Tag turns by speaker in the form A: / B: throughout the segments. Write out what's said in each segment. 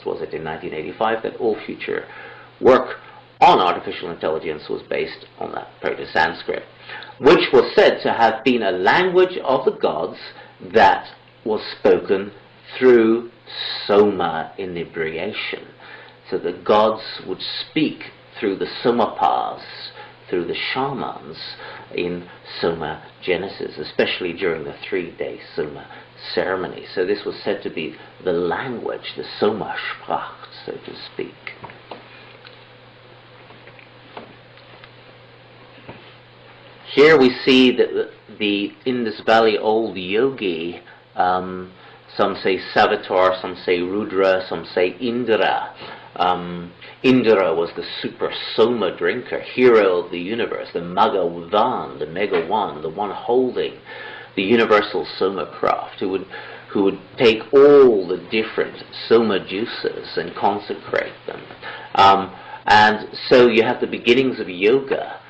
A: was it in 1985, that all future work on artificial intelligence was based on that Proto-Sanskrit, which was said to have been a language of the gods that was spoken through soma inebriation. So the gods would speak through the somapas, through the shamans in soma genesis, especially during the 3-day soma ceremony. So this was said to be the language, the soma sprach, so to speak. Here we see that the Indus Valley old yogi, some say Savitar, some say Rudra, some say Indra. Indra was the super soma drinker, hero of the universe, the Magavan, the Mega One, the one holding the universal soma craft, who would take all the different soma juices and consecrate them. And so you have the beginnings of yoga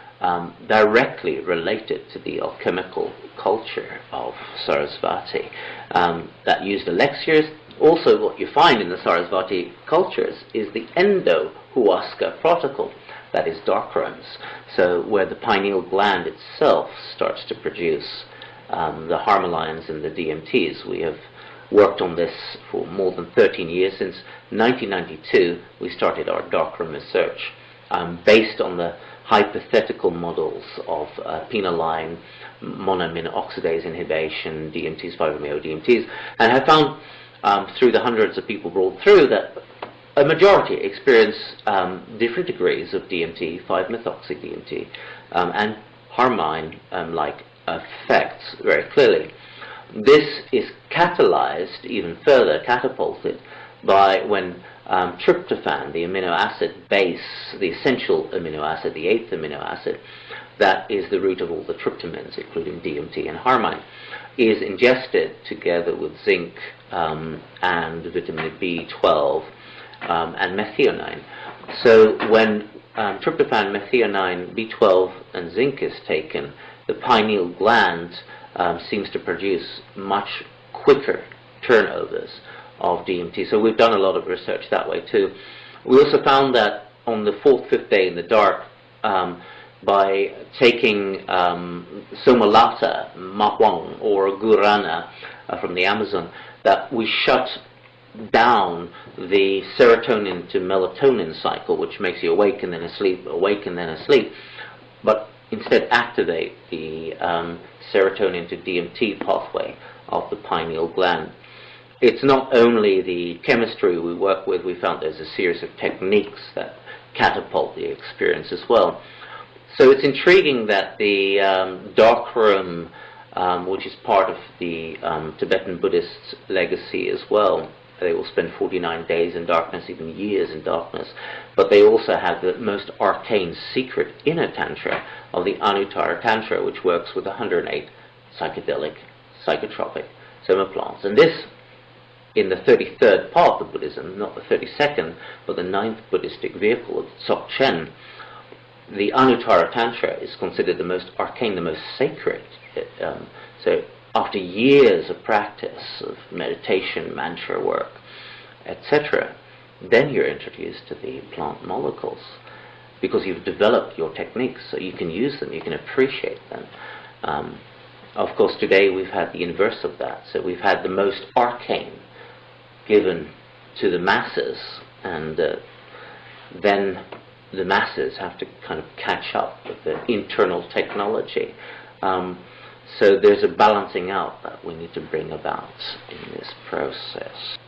A: directly related to the alchemical culture of Sarasvati that used elixirs. Also, what you find in the Sarasvati cultures is the endo-huasca protocol, that is darkrooms, so where the pineal gland itself starts to produce the harmolines and the DMTs. We have worked on this for more than 13 years. Since 1992, we started our darkroom research based on the hypothetical models of penoline, monoamine oxidase inhibition, DMTs, 5-MeO-DMTs, and have found through the hundreds of people brought through that a majority experience different degrees of DMT, 5-methoxy-DMT, and harmine-like effects very clearly. This is catalyzed even further, catapulted, by when tryptophan, the amino acid base, the essential amino acid, the 8th amino acid, that is the root of all the tryptamines, including DMT and harmine, is ingested together with zinc and vitamin B12 and methionine. So when tryptophan, methionine, B12 and zinc is taken, the pineal gland seems to produce much quicker turnovers of DMT. So we've done a lot of research that way too. We also found that on the 4th, 5th day in the dark, by taking somalata, mahuang, or gurana from the Amazon, that we shut down the serotonin to melatonin cycle, which makes you awake and then asleep, awake and then asleep, but instead activate the serotonin to DMT pathway of the pineal gland. It's not only the chemistry we work with, we found there's a series of techniques that catapult the experience as well. So it's intriguing that the darkroom, which is part of the Tibetan Buddhist legacy as well, they will spend 49 days in darkness, even years in darkness, but they also have the most arcane secret inner tantra of the Anuttara Tantra, which works with 108 psychedelic, psychotropic soma plants. And this, in the 33rd path of Buddhism, not the 32nd, but the 9th Buddhistic vehicle of Dzogchen, the Anuttara Tantra is considered the most arcane, the most sacred. So after years of practice of meditation, mantra work, etc., then you're introduced to the plant molecules, because you've developed your techniques so you can use them, you can appreciate them. Of course, today we've had the inverse of that. So we've had the most arcane given to the masses, and then the masses have to kind of catch up with the internal technology. So there's a balancing out that we need to bring about in this process.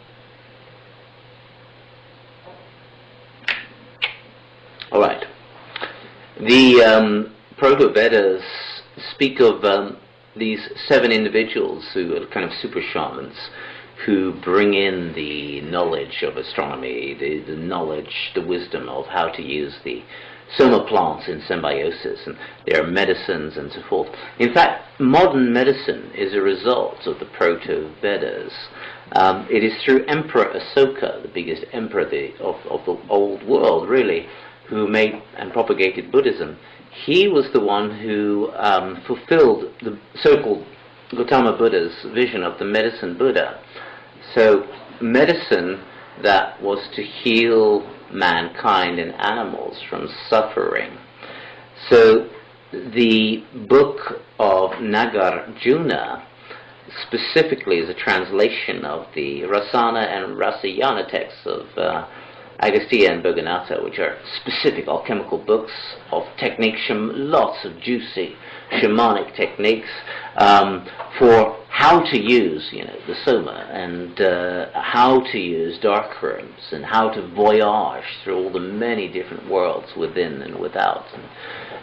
A: All right. The Proto-Vedas speak of these 7 individuals who are kind of super shamans, who bring in the knowledge of astronomy, the knowledge, the wisdom of how to use the soma plants in symbiosis, and their medicines and so forth. In fact, modern medicine is a result of the Proto-Vedas. It is through Emperor Asoka, the biggest emperor of the old world, really, who made and propagated Buddhism. He was the one who fulfilled the so-called Gautama Buddha's vision of the medicine Buddha. So medicine that was to heal mankind and animals from suffering. So the book of Nagarjuna specifically is a translation of the Rasana and Rasayana texts of Agastya and Bhoganatha, which are specific alchemical books of techniques, lots of juicy shamanic techniques for how to use, the soma, and how to use dark rooms, and how to voyage through all the many different worlds within and without,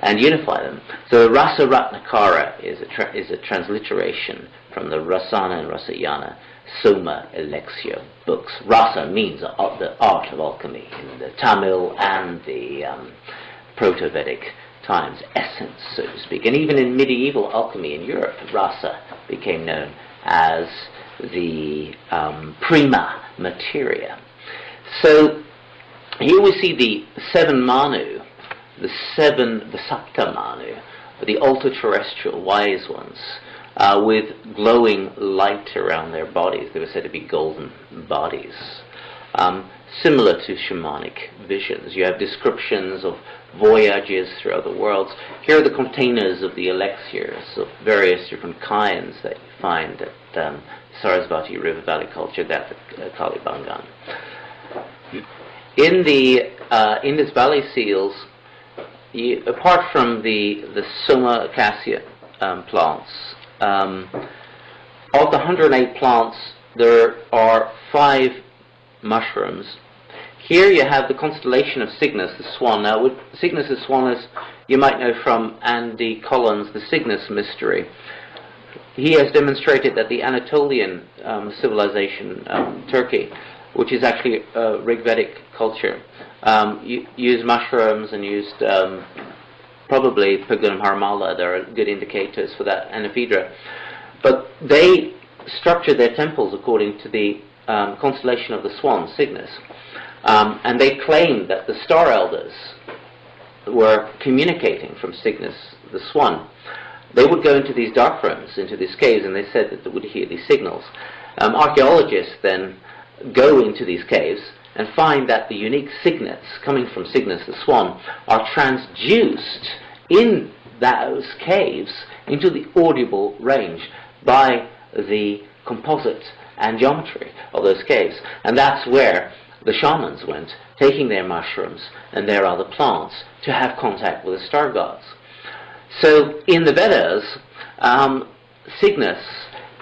A: and unify them. So Rasa Ratnakara is a transliteration from the Rasana and Rasayana Soma Elixir books. Rasa means the art of alchemy in the Tamil and the Proto-Vedic times, essence, so to speak. And even in medieval alchemy in Europe, Rasa became known as the prima materia. So here we see the seven Manu, the Sapta Manu, the ultra-terrestrial wise ones, with glowing light around their bodies. They were said to be golden bodies. Similar to shamanic visions. You have descriptions of voyages through other worlds. Here are the containers of the elixirs of various different kinds that you find at Sarasvati River Valley culture, that at Kalibangan. In this valley seals, apart from the Soma acacia plants, of the 108 plants, there are 5 mushrooms. Here you have the constellation of Cygnus, the swan. Now, with Cygnus the swan, as you might know from Andy Collins' The Cygnus Mystery, he has demonstrated that the Anatolian civilization, Turkey, which is actually a Rigvedic culture, used mushrooms and used probably Pagunum Harmala. There are good indicators for that, and Ephedra. But they structured their temples according to the constellation of the swan, Cygnus. And they claimed that the star elders were communicating from Cygnus, the swan. They would go into these dark rooms, into these caves, and they said that they would hear these signals. Archaeologists then go into these caves and find that the unique signets coming from Cygnus, the swan, are transduced in those caves into the audible range by the composite and geometry of those caves. And that's where the shamans went, taking their mushrooms and their other plants to have contact with the star gods. So in the Vedas, Cygnus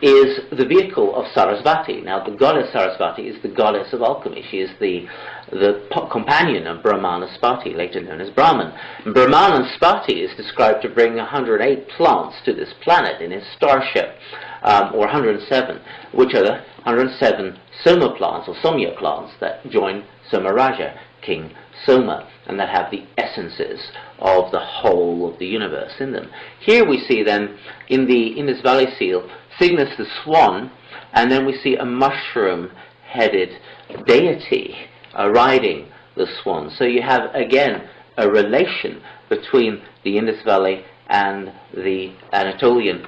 A: is the vehicle of Sarasvati. Now, the goddess Sarasvati is the goddess of alchemy. She is the companion of Brahmanaspati, later known as Brahman. And Brahmanaspati is described to bring 108 plants to this planet in his starship, or 107, which are the 107 Soma plants, or Somya plants, that join Somaraja, King Soma, and that have the essences of the whole of the universe in them. Here we see then, in this valley seal, Cygnus the swan, and then we see a mushroom-headed deity riding the swan. So you have, again, a relation between the Indus Valley and the Anatolian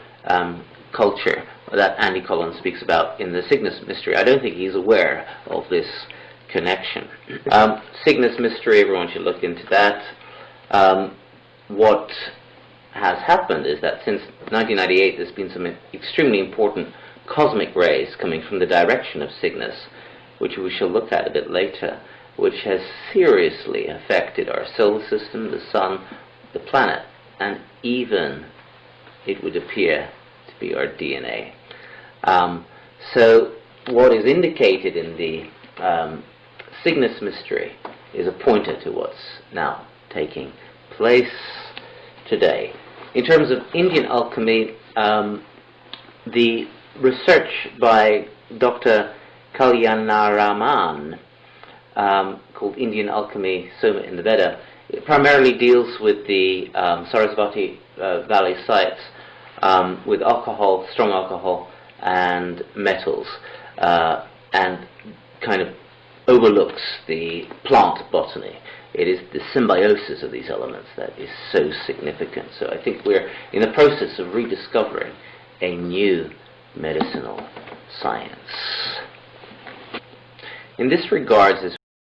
A: culture that Andy Collins speaks about in the Cygnus Mystery. I don't think he's aware of this connection. Cygnus Mystery, everyone should look into that. What has happened is that since 1998 there's been some extremely important cosmic rays coming from the direction of Cygnus, which we shall look at a bit later, which has seriously affected our solar system, the sun, the planet, and even, it would appear, to be our DNA. So what is indicated in the Cygnus Mystery is a pointer to what's now taking place today. In terms of Indian alchemy, the research by Dr. Kalyanaraman, called Indian Alchemy, Soma in the Veda, it primarily deals with the Sarasvati Valley sites with alcohol, strong alcohol, and metals, and kind of overlooks the plant botany. It is the symbiosis of these elements that is so significant. So I think we're in the process of rediscovering a new medicinal science. In this regard,